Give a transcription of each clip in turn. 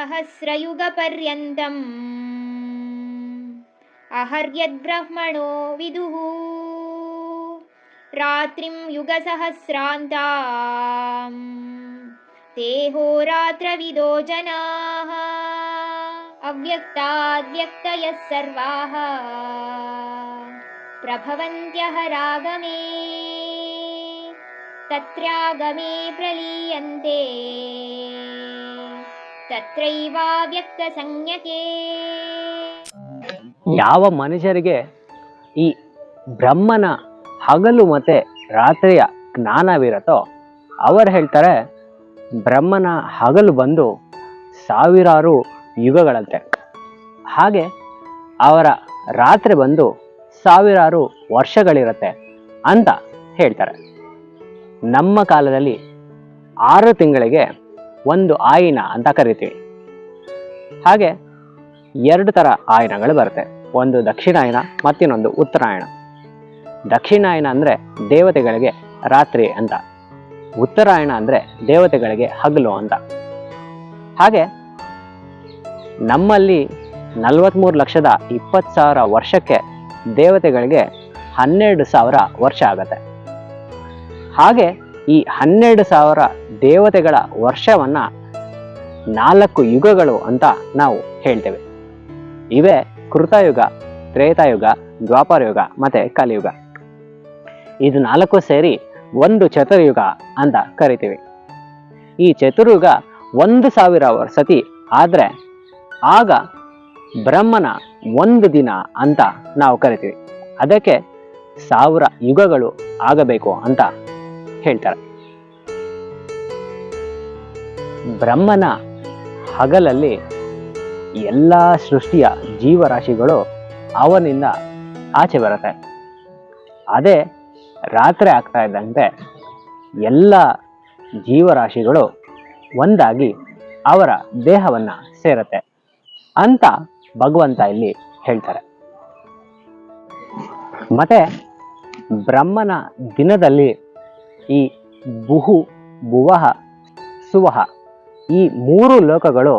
सहस्रयुगपर्यन्तम् अहर्यद्ब्रह्मणो विदुः रात्रिं युगसहस्रान्तां ते होरात्रविदो जनाः अव्यक्ताद्व्यक्तयः सर्वाः प्रभवन्त्यहरागमे तत्रागमे प्रलीयन्ते तत्रैवाव्ಯಕ್ತಸಂಜ್ಞಕೆ. ಯಾವ ಮನುಷ್ಯರಿಗೆ ಈ ಬ್ರಹ್ಮನ ಹಗಲು ಮತ್ತೆ ರಾತ್ರಿಯ ಜ್ಞಾನವಿರತ್ತೋ ಅವರು ಹೇಳ್ತಾರೆ ಬ್ರಹ್ಮನ ಹಗಲು ಬಂದು ಸಾವಿರಾರು ಯುಗಗಳಂತೆ, ಹಾಗೆ ಅವರ ರಾತ್ರಿ ಬಂದು ಸಾವಿರಾರು ವರ್ಷಗಳಿರುತ್ತೆ ಅಂತ ಹೇಳ್ತಾರೆ. ನಮ್ಮ ಕಾಲದಲ್ಲಿ 6 ತಿಂಗಳಿಗೆ ಒಂದು ಆಯಿನ ಅಂತ ಕರಿತೀವಿ. ಹಾಗೆ 2 ಥರ ಆಯನಗಳು ಬರುತ್ತೆ, ಒಂದು ದಕ್ಷಿಣಾಯನ ಮತ್ತಿನ್ನೊಂದು ಉತ್ತರಾಯಣ. ದಕ್ಷಿಣಾಯನ ಅಂದರೆ ದೇವತೆಗಳಿಗೆ ರಾತ್ರಿ ಅಂತ, ಉತ್ತರಾಯಣ ಅಂದರೆ ದೇವತೆಗಳಿಗೆ ಹಗಲು ಅಂತ. ಹಾಗೆ ನಮ್ಮಲ್ಲಿ 43,20,000 ವರ್ಷಕ್ಕೆ ದೇವತೆಗಳಿಗೆ 12,000 ವರ್ಷ ಆಗತ್ತೆ. ಹಾಗೆ ಈ 12,000 ದೇವತೆಗಳ ವರ್ಷವನ್ನ 4 ಯುಗಗಳು ಅಂತ ನಾವು ಹೇಳ್ತೇವೆ. ಇವೇ ಕೃತಯುಗ, ತ್ರೇತಾಯುಗ, ದ್ವಾಪರಯುಗ ಮತ್ತೆ ಕಲಿಯುಗ. ಇದು 4 ಸೇರಿ ಒಂದು ಚತುರ್ಯುಗ ಅಂತ ಕರಿತೀವಿ. ಈ ಚತುರ್ಯುಗ 1,000 ಸತಿ ಆದ್ರೆ ಆಗ ಬ್ರಹ್ಮನ ಒಂದು ದಿನ ಅಂತ ನಾವು ಕರಿತೀವಿ. ಅದಕ್ಕೆ 1000 ಯುಗಗಳು ಆಗಬೇಕು ಅಂತ ಹೇಳ್ತಾರೆ. ಬ್ರಹ್ಮನ ಹಗಲಲ್ಲಿ ಎಲ್ಲ ಸೃಷ್ಟಿಯ ಜೀವರಾಶಿಗಳು ಅವನಿಂದ ಆಚೆ ಬರುತ್ತೆ. ಅದೇ ರಾತ್ರಿ ಆಗ್ತಾ ಇದ್ದಂತೆ ಎಲ್ಲ ಜೀವರಾಶಿಗಳು ಒಂದಾಗಿ ಅವರ ದೇಹವನ್ನ ಸೇರುತ್ತೆ ಅಂತ ಭಗವಂತ ಇಲ್ಲಿ ಹೇಳ್ತಾರೆ. ಮತ್ತೆ ಬ್ರಹ್ಮನ ದಿನದಲ್ಲಿ ಈ ಭುಹು, ಭುವಃ, ಸುವಹ ಈ 3 ಲೋಕಗಳು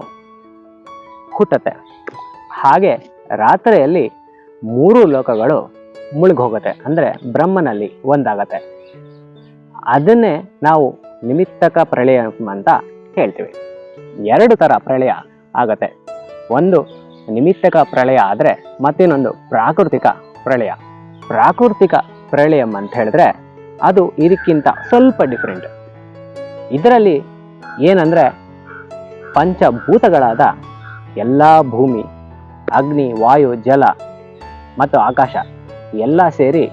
ಹುಟ್ಟುತ್ತೆ. ಹಾಗೆ ರಾತ್ರಿಯಲ್ಲಿ 3 ಲೋಕಗಳು ಮುಳುಗೋಗುತ್ತೆ, ಅಂದರೆ ಬ್ರಹ್ಮನಲ್ಲಿ ಒಂದಾಗತ್ತೆ. ಅದನ್ನೇ ನಾವು ನಿಮಿತ್ತಕ ಪ್ರಳಯ ಅಂತ ಹೇಳ್ತೀವಿ. 2 ಥರ ಪ್ರಳಯ ಆಗತ್ತೆ. ಒಂದು ನಿಮಿತ್ತಕ ಪ್ರಳಯ ಆದರೆ ಮತ್ತಿನ್ನೊಂದು ಪ್ರಾಕೃತಿಕ ಪ್ರಳಯ. ಪ್ರಾಕೃತಿಕ ಪ್ರಳಯ ಅಂತ ಹೇಳಿದ್ರೆ ಅದು ಇದಕ್ಕಿಂತ ಸ್ವಲ್ಪ ಡಿಫ್ರೆಂಟ್. ಇದರಲ್ಲಿ ಏನಂದ್ರೆ ಪಂಚಭೂತಗಳಾದ ಎಲ್ಲ ಭೂಮಿ, ಅಗ್ನಿ, ವಾಯು, ಜಲ ಮತ್ತು ಆಕಾಶ ಎಲ್ಲ ಸೇರಿ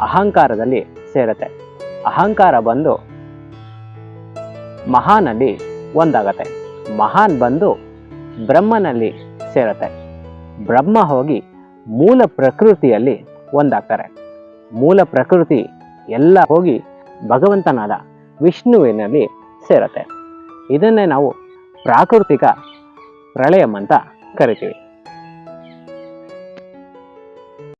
ಅಹಂಕಾರದಲ್ಲಿ ಸೇರುತ್ತೆ. ಅಹಂಕಾರ ಬಂದು ಮಹಾನಲ್ಲಿ ಒಂದಾಗತ್ತೆ. ಮಹಾನ್ ಬಂದು ಬ್ರಹ್ಮನಲ್ಲಿ ಸೇರುತ್ತೆ. ಬ್ರಹ್ಮ ಹೋಗಿ ಮೂಲ ಪ್ರಕೃತಿಯಲ್ಲಿ ಒಂದಾಗ್ತಾರೆ. ಮೂಲ ಪ್ರಕೃತಿ ಎಲ್ಲ ಹೋಗಿ ಭಗವಂತನಾದ ವಿಷ್ಣುವಿನಲ್ಲಿ ಸೇರುತ್ತೆ. ಇದನ್ನೇ ನಾವು ಪ್ರಾಕೃತಿಕ ಪ್ರಳಯ ಅಂತ ಕರಿತೀವಿ.